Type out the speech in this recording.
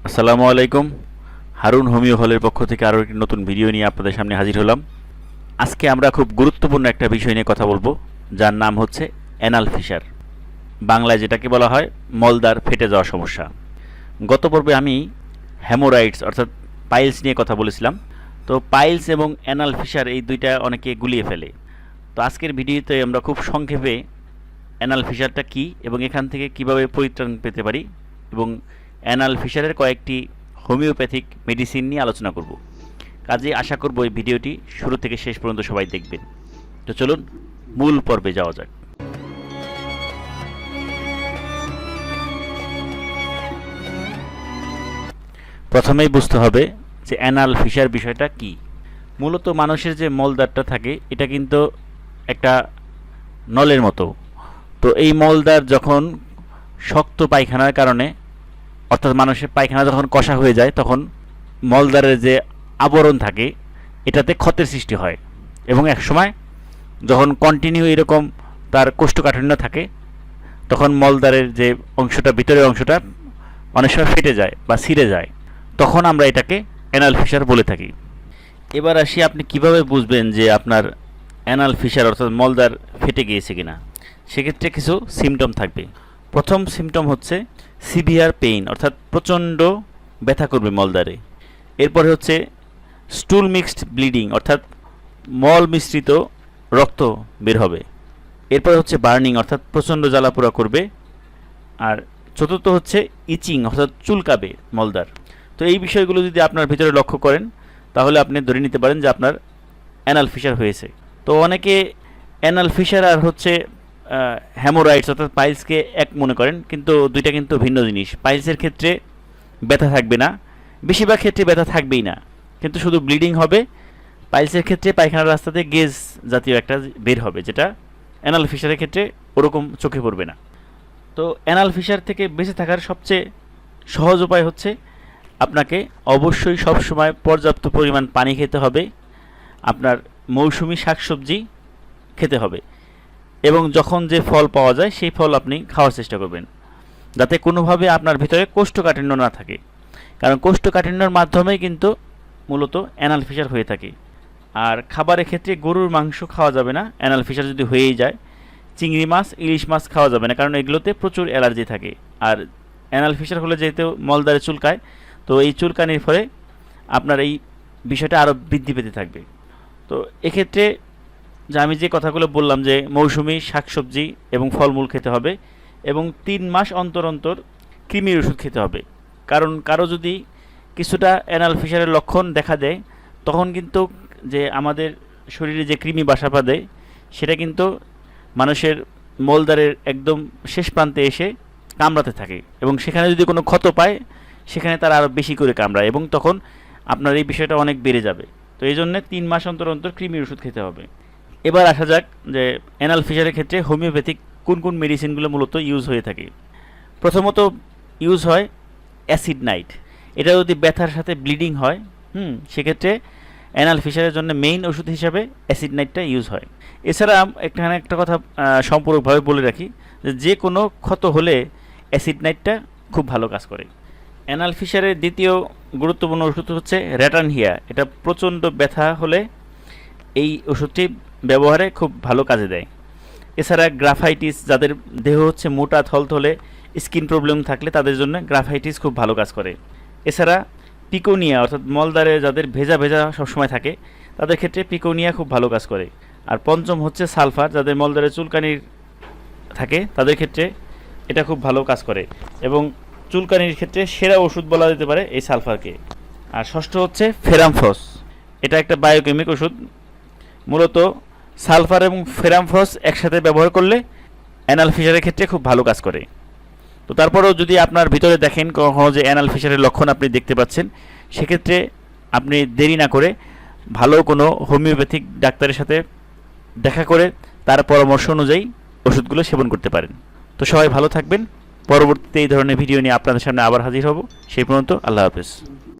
আসসালামু আলাইকুম। হারুন হোমিও হলের পক্ষ থেকে আরও একটি নতুন ভিডিও নিয়ে আপনাদের সামনে হাজির হলাম। আজকে আমরা খুব গুরুত্বপূর্ণ একটা বিষয় নিয়ে কথা বলবো, যার নাম হচ্ছে অ্যানাল ফিশার, বাংলায় যেটাকে বলা হয় মলদ্বার ফেটে যাওয়া সমস্যা। গত পর্বে আমি হেমোরাইডস অর্থাৎ পাইলস নিয়ে কথা বলেছিলাম। তো পাইলস এবং অ্যানাল ফিশার এই দুইটা অনেকে গুলিয়ে ফেলে। তো আজকের ভিডিওতে আমরা খুব সংক্ষেপে অ্যানাল ফিশারটা কী এবং এখান থেকে কিভাবে পরিত্রাণ পেতে পারি এবং অ্যানাল ফিশারের কয়েকটি হোমিওপ্যাথিক মেডিসিন নিয়ে আলোচনা করব। কাজেই আশা করব এই ভিডিওটি শুরু থেকে শেষ পর্যন্ত সবাই দেখবেন। তো চলুন মূল পর্বে যাওয়া যাক। প্রথমেই বুঝতে হবে যে অ্যানাল ফিশার বিষয়টা কি। মূলত মানুষের যে মলদ্বারটা থাকে এটা কিন্তু একটা নলের মতো। তো এই মলদ্বার যখন শক্ত পায়খানার কারণে, অর্থাৎ মানুষের পায়খানা যখন কষা হয়ে যায়, তখন মলদ্বারের যে আবরণ থাকে এটাতে ক্ষতের সৃষ্টি হয় এবং একসময় যখন কন্টিনিউ এরকম তার কোষ্ঠকাঠিন্য থাকে, তখন মলদ্বারের যে অংশটা, ভিতরের অংশটা অনেক সময় ফেটে যায় বা ছিঁড়ে যায়। তখন আমরা এটাকে অ্যানাল ফিশার বলে থাকি। এবার আসি, আপনি কিভাবে বুঝবেন যে আপনার অ্যানাল ফিশার অর্থাৎ মলদ্বার ফেটে গিয়েছে কিনা। সেক্ষেত্রে কিছু সিমটম থাকবে। প্রথম সিমটম হচ্ছে সিভিয়ার পেইন, অর্থাৎ প্রচণ্ড ব্যথা করবে মলদ্বারে। এরপরে হচ্ছে স্টুল মিক্সড ব্লিডিং, অর্থাৎ মল মিশ্রিত রক্ত বের হবে। এরপরে হচ্ছে বার্নিং, অর্থাৎ প্রচণ্ড জ্বালাপোড়া করবে। আর চতুর্থ হচ্ছে ইচিং, অর্থাৎ চুলকাবে মলদ্বার। তো এই বিষয়গুলো যদি আপনার ভিতরে লক্ষ্য করেন, তাহলে আপনি ধরে নিতে পারেন যে আপনার অ্যানাল ফিশার হয়েছে। তো অনেকে অ্যানাল ফিশার আর হচ্ছে হ্যামোরাইডস অর্থাৎ পাইলসকে এক মনে করেন, কিন্তু দুইটা কিন্তু ভিন্ন জিনিস। পাইলসের ক্ষেত্রে ব্যথা থাকবে না, বেশিরভাগ ক্ষেত্রে ব্যথা থাকবেই না, কিন্তু শুধু ব্লিডিং হবে। পাইলসের ক্ষেত্রে পায়খানার রাস্তাতে গেজ জাতীয় একটা বের হবে, যেটা অ্যানাল ফিশারের ক্ষেত্রে ওরকম চোখে পড়বে না। তো অ্যানাল ফিশার থেকে বেঁচে থাকার সবচেয়ে সহজ উপায় হচ্ছে আপনাকে অবশ্যই সবসময় পর্যাপ্ত পরিমাণ পানি খেতে হবে, আপনার মৌসুমি শাকসবজি খেতে হবে এবং যখন যে ফল পাওয়া যায় সেই ফল আপনি খাওয়ার চেষ্টা করবেন, যাতে কোনোভাবে আপনার ভিতরে কোষ্ঠকাঠিন্য না থাকে। কারণ কোষ্ঠকাঠিন্যর মাধ্যমেই কিন্তু মূলত অ্যানাল ফিশার হয়ে থাকে। আর খাবারের ক্ষেত্রে গরুর মাংস খাওয়া যাবে না অ্যানাল ফিশার যদি হয়েই যায়। চিংড়ি মাছ, ইলিশ মাছ খাওয়া যাবে না, কারণ এগুলোতে প্রচুর অ্যালার্জি থাকে। আর অ্যানাল ফিশার হলে যেহেতু মলদ্বারে চুলকায়, তো এই চুলকানির ফলে আপনার এই বিষয়টা আরও বৃদ্ধি পেতে থাকবে। তো এক্ষেত্রে যে আমি যে কথাগুলো বললাম, যে মৌসুমি শাকসবজি এবং ফলমূল খেতে হবে এবং 3 মাস অন্তর অন্তর কৃমির ওষুধ খেতে হবে। কারণ কারো যদি কিছুটা অ্যানাল ফিশারের লক্ষণ দেখা দেয়, তখন কিন্তু যে আমাদের শরীরে যে কৃমি বাসা বাঁধে, সেটা কিন্তু মানুষের মলদ্বারের একদম শেষ প্রান্তে এসে কামড়াতে থাকে এবং সেখানে যদি কোনো ক্ষত পায়, সেখানে তারা আরও বেশি করে কামড়ায় এবং তখন আপনার এই বিষয়টা অনেক বেড়ে যাবে। তো এই জন্যে 3 মাস অন্তর অন্তর কৃমির ওষুধ খেতে হবে। এবার আসা যাক যে অ্যানাল ফিশারের ক্ষেত্রে হোমিওপ্যাথিক কোন কোন মেডিসিনগুলো মূলত ইউজ হয়ে থাকে। প্রথমত ইউজ হয় অ্যাসিড নাইট। এটা যদি ব্যথার সাথে ব্লিডিং হয়, সেক্ষেত্রে অ্যানাল ফিশারের জন্য মেইন ওষুধ হিসাবে অ্যাসিড নাইটটা ইউজ হয়। এছাড়া এখানে একটা কথা সম্পূর্ণভাবে বলে রাখি, যে কোনো ক্ষত হলে অ্যাসিড নাইটটা খুব ভালো কাজ করে। অ্যানাল ফিশারের দ্বিতীয় গুরুত্বপূর্ণ ওষুধ হচ্ছে র্যাটানহিয়া। এটা প্রচণ্ড ব্যথা হলে এই ওষুধটি ব্যবহারে খুব ভালো কাজে দেয়। এছাড়া গ্রাফাইটিস, যাদের দেহ হচ্ছে মোটা থলথলে, স্কিন প্রবলেম থাকলে তাদের জন্য গ্রাফাইটিস খুব ভালো কাজ করে। এছাড়া পিকোনিয়া, অর্থাৎ মলদ্বারে যাদের ভেজা ভেজা সবসময় থাকে, তাদের ক্ষেত্রে পিকোনিয়া খুব ভালো কাজ করে। আর পঞ্চম হচ্ছে সালফার, যাদের মলদ্বারে চুলকানির থাকে তাদের ক্ষেত্রে এটা খুব ভালো কাজ করে এবং চুলকানির ক্ষেত্রে সেরা ওষুধ বলা যেতে পারে এই সালফারকে। আর ষষ্ঠ হচ্ছে ফেরামফস। এটা একটা বায়োকেমিক ওষুধ। মূলত সালফার এবং ফেরামফস একসাথে ব্যবহার করলে অ্যানাল ফিশারের ক্ষেত্রে খুব ভালো কাজ করে। তো তারপরেও যদি আপনার ভিতরে দেখেন কখনো যে অ্যানাল ফিশারের লক্ষণ আপনি দেখতে পাচ্ছেন, সেক্ষেত্রে আপনি দেরি না করে ভালো কোনো হোমিওপ্যাথিক ডাক্তারের সাথে দেখা করে তার পরামর্শ অনুযায়ী ওষুধগুলো সেবন করতে পারেন। তো সবাই ভালো থাকবেন। পরবর্তীতে এই ধরনের ভিডিও নিয়ে আপনাদের সামনে আবার হাজির হব। সেই পর্যন্ত আল্লাহ হাফেজ।